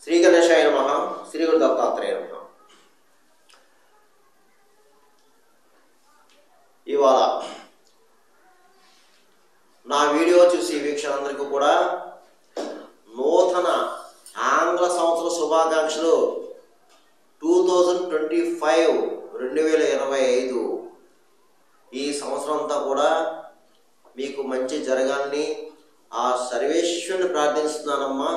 శ్రీ గణేశాయ నమః. శ్రీ గురు దత్తాత్రేయ నమః. ఇవాళ నా వీడియో చూసి వీక్షకులందరికీ కూడా నూతన ఆంగ్ల సంవత్సర శుభాకాంక్షలు. 2025 2025 ఈ సంవత్సరం అంతా కూడా మీకు మంచి జరగాలని ఆ సర్వేశ్వరుని ప్రార్థిస్తున్నానమ్మా.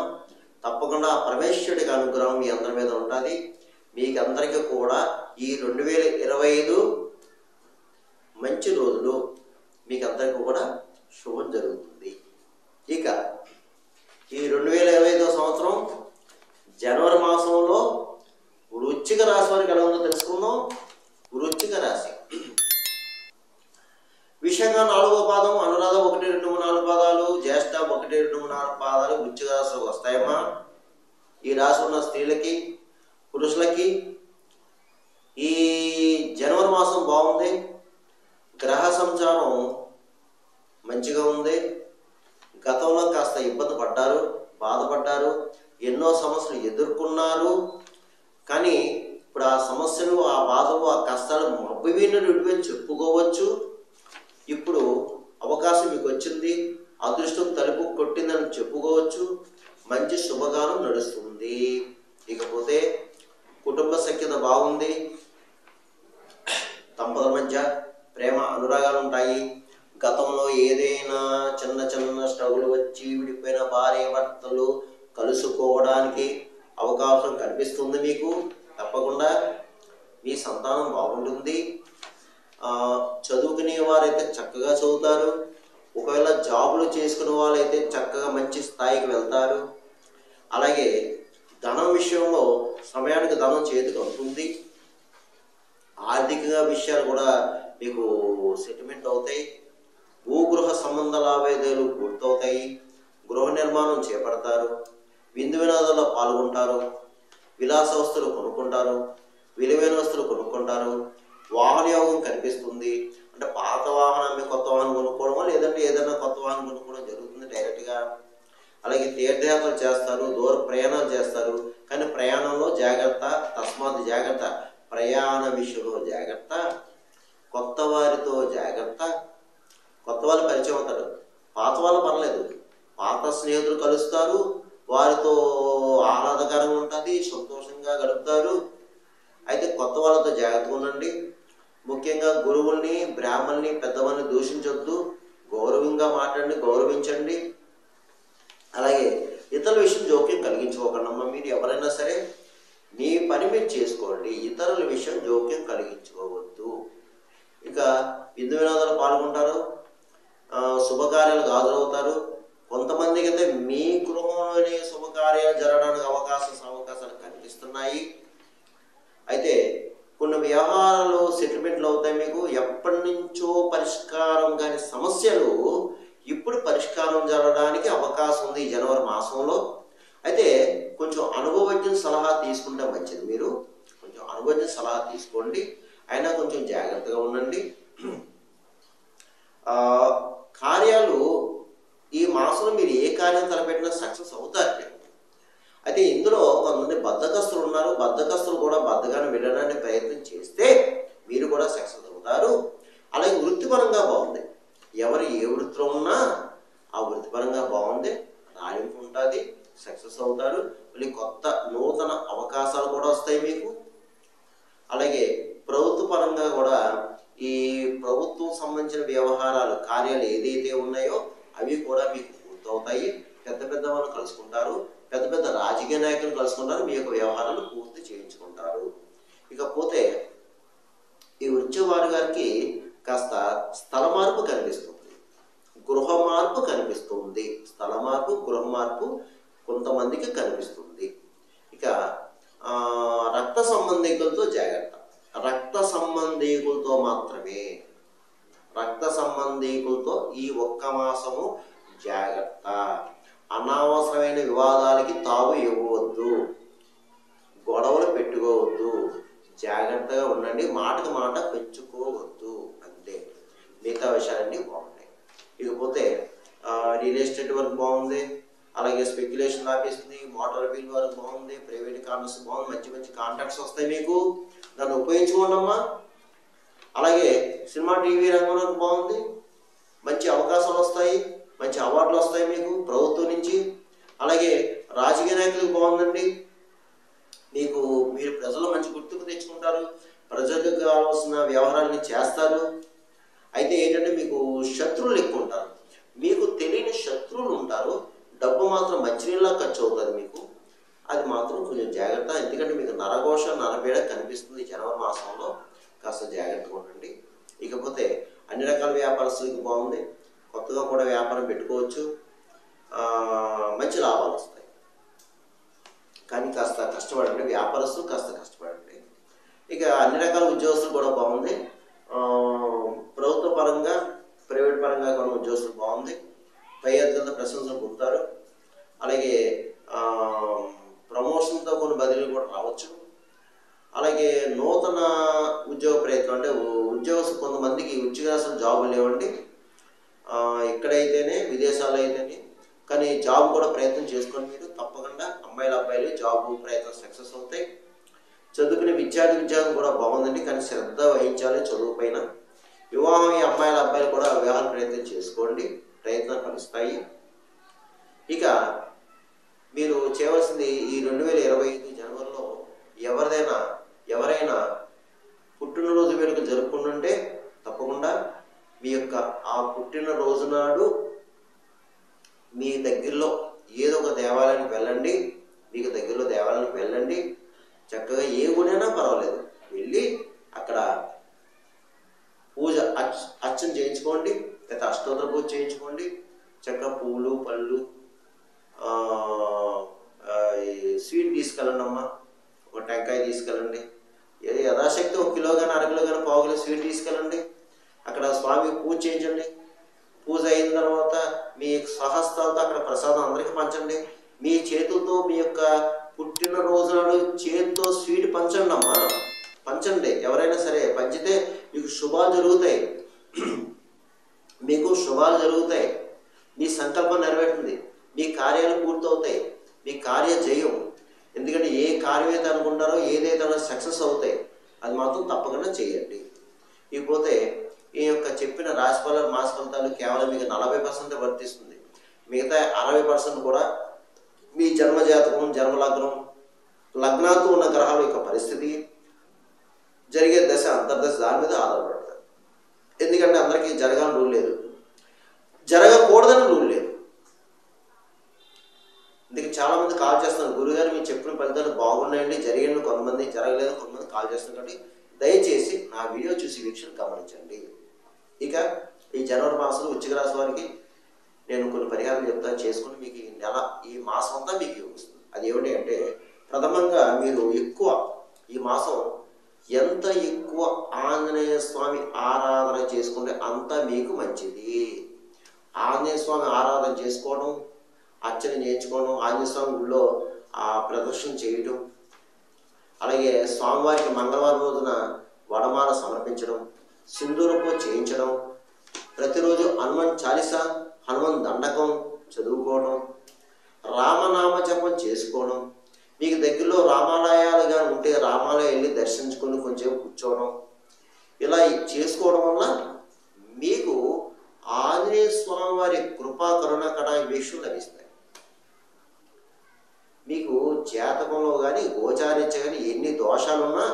తప్పకుండా ఆ పరమేశ్వరుడికి అనుగ్రహం మీ అందరి మీద ఉంటుంది. మీకు అందరికీ కూడా ఈ 2025 మంచి రోజులు మీకు అందరికీ కూడా శుభం జరుగుతుంది. ఇక ఈ 2025 సంవత్సరం జనవరి మాసంలో వృశ్చిక రాశి వారికి ఎలా ఉందో తెలుసుకుందాం. వృశ్చిక రాశి విశాఖ 4వ పాదం, అనురాధ 1, 2, 3, 4 పాదాలు, జ్యేష్ఠ 1, 2, 3, 4 పాదాలు వృశ్చిక రాశిలోకి వస్తాయమ్మా. ఈ రాశి ఉన్న స్త్రీలకి పురుషులకి ఈ జనవరి మాసం బాగుంది. గ్రహ సంచారం మంచిగా ఉంది. గతంలో కాస్త ఇబ్బంది పడ్డారు, బాధపడ్డారు, ఎన్నో సమస్యలు ఎదుర్కొన్నారు. కానీ ఇప్పుడు ఆ సమస్యలు, ఆ బాధలు, ఆ కష్టాలు మబ్బివిని చెప్పుకోవచ్చు. ఇప్పుడు అవకాశం మీకు వచ్చింది, అదృష్టం తలుపు కొట్టిందని చెప్పుకోవచ్చు. మంచి శుభకాలం నడుస్తుంది. ఇకపోతే కుటుంబ సఖ్యత బాగుంది. దంపతుల మధ్య ప్రేమ అనురాగాలు ఉంటాయి. గతంలో ఏదైనా చిన్న చిన్న స్ట్రగుల్ వచ్చి విడిపోయిన భార్య భర్తలు కలుసుకోవడానికి అవకాశం కనిపిస్తుంది మీకు. తప్పకుండా మీ సంతానం బాగుంటుంది. చదువుకునే వారైతే చక్కగా చదువుతారు. ఒకవేళ జాబులు చేసుకునే వాళ్ళైతే చక్కగా మంచి స్థాయికి వెళ్తారు. అలాగే ధనం విషయంలో సమయానికి ధనం చేతికి వస్తుంది. ఆర్థికంగా విషయాలు కూడా మీకు సెటిల్మెంట్ అవుతాయి. భూగృహ సంబంధ లావాదేవీలు పూర్తవుతాయి. గృహ నిర్మాణం చేపడతారు. విందు వినోదాల్లో పాల్గొంటారు. విలాస వస్తువులు కొనుక్కుంటారు. విలువైన వస్తువులు కొనుక్కుంటారు. వాహన యోగం కనిపిస్తుంది. అంటే పాత వాహనాన్ని కొత్త వాహనం కొనుక్కోవడమో లేదంటే ఏదైనా కొత్త వాహనం కొనుక్కోవడం జరుగుతుంది డైరెక్ట్గా. అలాగే తీర్థయాత్రలు చేస్తారు, దూర ప్రయాణాలు చేస్తారు. కానీ ప్రయాణంలో జాగ్రత్త, తస్మాత్ జాగ్రత్త. ప్రయాణ విషయంలో జాగ్రత్త. కొత్త వారితో జాగ్రత్త. కొత్త వాళ్ళు పరిచయం అవుతారు, పాత వాళ్ళు పర్లేదు. పాత స్నేహితులు కలుస్తారు, వారితో ఆహ్లాదకరంగా ఉంటుంది, సంతోషంగా గడుపుతారు. అయితే కొత్త వాళ్ళతో జాగ్రత్తగా ఉండండి. ముఖ్యంగా గురువుల్ని, బ్రాహ్మణుల్ని, పెద్దవాళ్ళని దూషించొద్దు. గౌరవంగా మాట్లాడండి, గౌరవించండి. అలాగే ఇతరుల విషయం జోక్యం కలిగించుకోకండి అమ్మ. మీరు ఎవరైనా సరే మీ పని మీరు చేసుకోండి, ఇతరుల విషయం జోక్యం కలిగించుకోవద్దు. ఇక విందు వినోదాలు పాల్గొంటారు, శుభకార్యాలకు హాజరవుతారు. కొంతమందికి అయితే మీ గృహంలోనే శుభకార్యాలు జరగడానికి అవకాశాలు కనిపిస్తున్నాయి. అయితే కొన్ని వ్యవహారాలు సెటిల్మెంట్లు అవుతాయి. మీకు ఎప్పటి నుంచో పరిష్కారం కాని సమస్యలు ఇప్పుడు పరిష్కారం జరగడానికి అవకాశం ఉంది ఈ జనవరి మాసంలో. అయితే కొంచెం అనుభవజ్ఞ సలహా తీసుకుంటే మంచిది. మీరు కొంచెం అనుభవజ్ఞ సలహా తీసుకోండి. అయినా కొంచెం జాగ్రత్తగా ఉండండి. కార్యాలు ఈ మాసంలో మీరు ఏ కార్యం తలపెట్టినా సక్సెస్ అవుతారు. అయితే ఇందులో కొంతమంది బద్ధకస్తులు ఉన్నారు. బద్ధకస్తులు కూడా బద్ధకాన్ని వెళ్ళడానికి ప్రయత్నం చేస్తే మీరు కూడా సక్సెస్ అవుతారు. అలాగే వృత్తిపరంగా బాగుంది. ఎవరు ఏ వృత్తిలో ఉన్నా ఆ వృత్తిపరంగా బాగుంది, రాణింపు ఉంటుంది, సక్సెస్ అవుతారు. మళ్ళీ కొత్త నూతన అవకాశాలు కూడా వస్తాయి మీకు. అలాగే ప్రభుత్వ పరంగా కూడా ఈ ప్రభుత్వం సంబంధించిన వ్యవహారాలు, కార్యాలు ఏదైతే ఉన్నాయో అవి కూడా మీకు పూర్తవుతాయి. పెద్ద పెద్ద వాళ్ళు కలుసుకుంటారు, పెద్ద పెద్ద రాజకీయ నాయకులు కలుసుకుంటారు, మీ యొక్క వ్యవహారాలు పూర్తి చేయించుకుంటారు. ఇకపోతే ఈ వృశ్చిక గారికి కాస్త స్థల మార్పు కనిపిస్తుంది, గృహ మార్పు కనిపిస్తుంది. స్థల మార్పు, గృహ మార్పు కొంతమందికి కనిపిస్తుంది. ఇక రక్త సంబంధికులతో జాగ్రత్త. రక్త సంబంధికులతో మాత్రమే, రక్త సంబంధికులతో ఈ ఒక్క మాసము జాగ్రత్త. అనవసరమైన వివాదాలకి తావు ఇవ్వవద్దు, గొడవలు పెట్టుకోవద్దు, జాగ్రత్తగా ఉండండి. మాటకు మాట పెంచుకోవద్దు. అంతే, మిగతా విషయాలన్నీ బాగున్నాయి. ఇకపోతే రియల్ ఎస్టేట్ వర్క్ బాగుంది. అలాగే స్పెక్యులేషన్ ఆపేస్తుంది, మోటార్ వీల్ వరకు బాగుంది, ప్రైవేట్ కార్నర్స్ బాగుంది, మంచి మంచి కాంట్రాక్ట్స్ వస్తాయి మీకు, దాన్ని ఉపయోగించుకోండి అమ్మా. అలాగే సినిమా టీవీ రంగంలో బాగుంది, మంచి అవకాశాలు వస్తాయి, మంచి అవార్డులు వస్తాయి మీకు ప్రభుత్వం నుంచి. అలాగే రాజకీయ నాయకులకు బాగుందండి, మీకు మీరు ప్రజలు మంచి గుర్తుకు తెచ్చుకుంటారు, ప్రజలకు కావాల్సిన వ్యవహారాన్ని చేస్తారు. అయితే ఏంటంటే మీకు శత్రువులు ఎక్కువ ఉంటారు, మీకు తెలియని శత్రువులు ఉంటారు, డబ్బు మాత్రం మంచినీళ్ళ ఖర్చు అవుతుంది మీకు, అది మాత్రం కొంచెం జాగ్రత్త. ఎందుకంటే మీకు నరఘోష నరబేడ కనిపిస్తుంది జనవరి మాసంలో, కాస్త జాగ్రత్తగా ఉండండి. ఇకపోతే అన్ని రకాల వ్యాపారస్తులకు బాగుంది, కొత్తగా కూడా వ్యాపారం పెట్టుకోవచ్చు, మంచి లాభాలు వస్తాయి. కానీ కాస్త కష్టపడండి, వ్యాపారస్తులు కాస్త కష్టపడండి. ఇక అన్ని రకాల ఉద్యోగస్తులు కూడా బాగుంది, ప్రభుత్వ పరంగా ప్రైవేట్ పరంగా కూడా ఉద్యోగస్తులు బాగుంది, పై అధికారుల ప్రశంసలు పొందుతారు. అలాగే ప్రమోషన్తో కొన్ని బదిలీలు కూడా రావచ్చు. అలాగే నూతన ఉద్యోగ ప్రయత్నం అంటే ఉద్యోగస్తులు కొంతమందికి ఉద్యోగస్తులు జాబులు లేవండి, ఇక్కడైతేనే విదేశాల్లో అయితేనే, కానీ జాబ్ కూడా ప్రయత్నం చేసుకోండి మీరు తప్పకుండా. అమ్మాయిలు అబ్బాయిలు జాబ్ ప్రయత్నం సక్సెస్ అవుతాయి. చదువుకునే విద్యార్థి కూడా బాగుందండి, కానీ శ్రద్ధ వహించాలి చదువు పైన. వివాహం ఈ అమ్మాయిల అబ్బాయిలు కూడా వివాహాలు ప్రయత్నం చేసుకోండి, ప్రయత్నాలు ఫలిస్తాయి. ఇక మీరు చేయవలసింది ఈ 2025 జనవరిలో ఎవరైనా పుట్టినరోజు వేడుక జరుపుకుంటుంటే తప్పకుండా మీ యొక్క ఆ పుట్టినరోజు నాడు మీ దగ్గరలో ఏదో ఒక దేవాలయానికి వెళ్ళండి, మీకు దగ్గరలో దేవాలయానికి వెళ్ళండి, చక్కగా ఏ గుడైనా పర్వాలేదు వెళ్ళి అక్కడ పూజ అర్చన చేయించుకోండి, లేదా అష్టోత్తర పూజ చేయించుకోండి. చక్కగా పూలు పళ్ళు స్వీట్ తీసుకెళ్ళండి అమ్మ, ఒక టెంకాయ తీసుకెళ్ళండి, ఏదో యథాశక్తి 1 కిలో కానీ 1/2 కిలో కానీ 1/4 కిలో స్వీట్ తీసుకెళ్ళండి. అక్కడ స్వామికి పూజ చేయించండి. పూజ అయిన తర్వాత మీ స్వహస్తాలతో అక్కడ ప్రసాదం అందరికీ పంచండి. మీ చేతులతో మీ యొక్క పుట్టినరోజు నాడు చేతితో స్వీట్ పంచండి అమ్మా, పంచండి. ఎవరైనా సరే పంచితే మీకు శుభాలు జరుగుతాయి, మీకు శుభాలు జరుగుతాయి, మీ సంకల్పం నెరవేరుతుంది, మీ కార్యాలు పూర్తవుతాయి, మీ కార్య జయం. ఎందుకంటే ఏ కార్యం అయితే అనుకుంటారో ఏదైతే సక్సెస్ అవుతాయి, అది మాత్రం తప్పకుండా చేయండి. ఇకపోతే ఈ యొక్క చెప్పిన రాశిఫలాలు మాస ఫలితాలు కేవలం మీకు 40% వర్తిస్తుంది, మిగతా 60% కూడా మీ జన్మజాతకం జన్మలగ్నం లగ్నాతో ఉన్న గ్రహాల యొక్క పరిస్థితి జరిగే దశ అంతర్దశ దాని మీద ఆధారపడతారు. ఎందుకంటే అందరికీ జరగాలని రూల్ లేదు, జరగకూడదని రూల్ లేదు. అందుకే చాలామంది కాల్ చేస్తున్నారు, గురుగారు మీరు చెప్పిన ఫలితాలు బాగున్నాయండి, జరిగిన కొంతమంది జరగలేదు, కొంతమంది కాల్ చేస్తున్నారు. కాబట్టి దయచేసి నా వీడియో చూసి వీక్షణ గమనించండి. ఇక ఈ జనవరి మాసంలో వృశ్చిక రాశి వారికి నేను కొన్ని పరిహారాలు చెప్తాను, చేసుకుని మీకు ఈ నెల ఈ మాసం అంతా మీకు వస్తుంది. అది ఏమిటి అంటే, ప్రథమంగా మీరు ఎక్కువ ఈ మాసం ఎంత ఎక్కువ ఆంజనేయ స్వామి ఆరాధన చేసుకుంటే అంత మీకు మంచిది. ఆంజనేయ స్వామి ఆరాధన చేసుకోవడం, అర్చన చేయించుకోవడం, ఆంజనేయ స్వామి గుళ్ళో ఆ ప్రదర్శన చేయడం, అలాగే స్వామివారికి మంగళవారం రోజున వడమాల సమర్పించడం, సింధూరపు చేయించడం, ప్రతిరోజు హనుమాన్ చాలీసా హనుమాన్ దండకం చదువుకోవడం, రామనామ జపం చేసుకోవడం, మీకు దగ్గరలో రామాలయాలుగా ఉంటే రామాలయం వెళ్ళి దర్శించుకొని కొంచెం కూర్చోవడం, ఇలా చేసుకోవడం వల్ల మీకు ఆంజనేయ స్వామి వారి కృపా కరుణ కటాక్షం లభిస్తాయి. మీకు జాతకంలో కానీ గోచారించ కానీ ఎన్ని దోషాలున్నా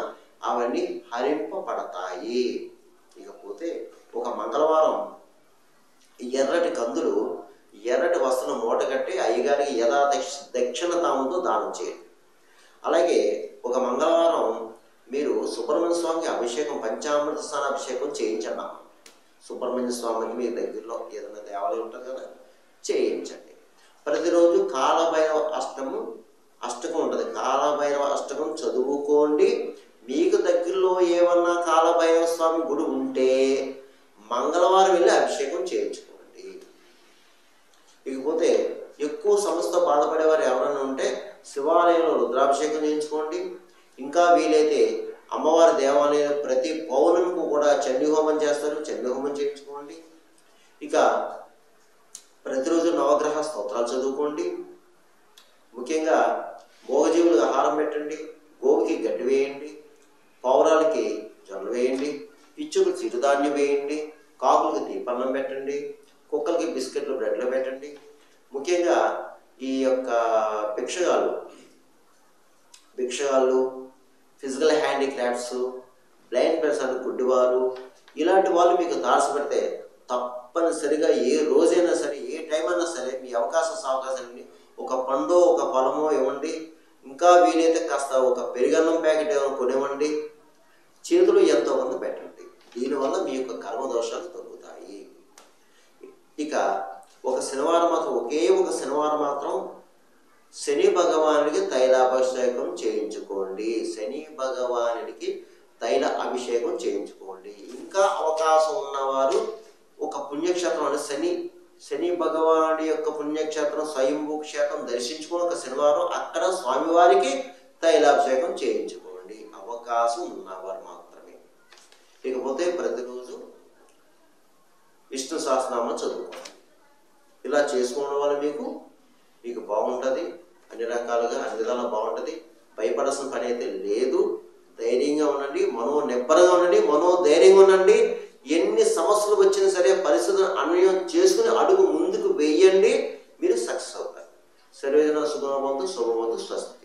అవన్నీ హరింపబడతాయి. ఇకపోతే ఒక మంగళవారం ఎర్రటి కందులు ఎర్రటి వస్త్రం మూట కట్టి అయ్యగారికి దక్షిణ తాముతో దానం చేయండి. అలాగే ఒక మంగళవారం మీరు సుబ్రహ్మణ్య స్వామికి అభిషేకం పంచామృత స్నాన అభిషేకం చేయించండి. సుబ్రహ్మణ్య స్వామికి మీ దగ్గరలో ఏదైనా దేవాలయం ఉంటుంది కదా, చేయించండి. ప్రతిరోజు కాలభైరవ అష్టకం ఉంటుంది, కాలభైరవ అష్టకం చదువుకోండి. మీకు దగ్గరలో ఏమన్నా కాలభైరవ స్వామి గుడి ఉంటే మంగళవారం వెళ్ళి అభిషేకం చేయించుకోండి. ఇకపోతే ఎక్కువ సమస్యతో బాధపడేవారు ఎవరైనా ఉంటే శివాలయంలో రుద్రాభిషేకం చేయించుకోండి. ఇంకా వీలైతే అమ్మవారి దేవాలయంలో ప్రతి పౌర్ణమికి కూడా చండీ హోమం చేస్తారు, చండీ హోమం చేయించుకోండి. ఇక ప్రతిరోజు నవగ్రహ స్తోత్రాలు చదువుకోండి. ముఖ్యంగా మూగజీవులకు ఆహారం పెట్టండి, గోవుకి గడ్డి వేయండి, పావురాలకి జొన్నలు వేయండి, పిచ్చుకు చిరుధాన్యం వేయండి, కాకులకి దీపన్నం పెట్టండి, కుక్కలకి బిస్కెట్లు బ్రెడ్లు పెట్టండి. ముఖ్యంగా ఈ యొక్క భిక్షగాళ్ళు, ఫిజికల్ హ్యాండిక్రాఫ్ట్స్, బ్లైండ్ పర్సన్, గుడ్డివారు, ఇలాంటి వాళ్ళు మీకు తారసపడితే తప్పనిసరిగా ఏ రోజైనా సరే, ఏ టైం అయినా సరే మీ అవకాశాన్ని ఒక పండో ఒక ఫలమో ఇవ్వండి. ఇంకా వీలైతే కాస్త ఒక పెరుగన్నం ప్యాకెట్ ఏమైనా కొనివ్వండి. చేతులు ఎంతో మంది పెట్టండి. దీనివల్ల మీ యొక్క కర్మదోషాలు తగ్గుతాయి. ఇక ఒక శనివారం మాత్రం శని భగవానుడికి తైలాభిషేకం చేయించుకోండి. శని భగవానుడికి తైల అభిషేకం చేయించుకోండి. ఇంకా అవకాశం ఉన్నవారు ఒక పుణ్యక్షేత్రం అంటే శని భగవానుడి యొక్క పుణ్యక్షేత్రం స్వయంభూ క్షేత్రం దర్శించుకుని ఒక శనివారం అక్కడ స్వామివారికి తైలాభిషేకం చేయించుకోండి. అవకాశం ఉన్నవారు మాత్రమే. ఇకపోతే ప్రతిరోజు విష్ణు సహస్రనామం చదువుకోండి. ఇలా చేసుకోవడం వల్ల మీకు బాగుంటుంది. అన్ని రకాలుగా అన్ని విధాలుగా బాగుంటుంది. భయపడాల్సిన పని అయితే లేదు. ధైర్యంగా ఉండండి, నిబ్బరంగా ఉండండి, ధైర్యంగా ఉండండి. ఎన్ని సమస్యలు వచ్చినా సరే పరిస్థితులను అన్వయం చేసుకుని అడుగు ముందుకు వేయండి. మీరు సక్సెస్ అవుతారు. సర్వేజన శుభమవంతు, శుభమవంతు, స్వస్తి.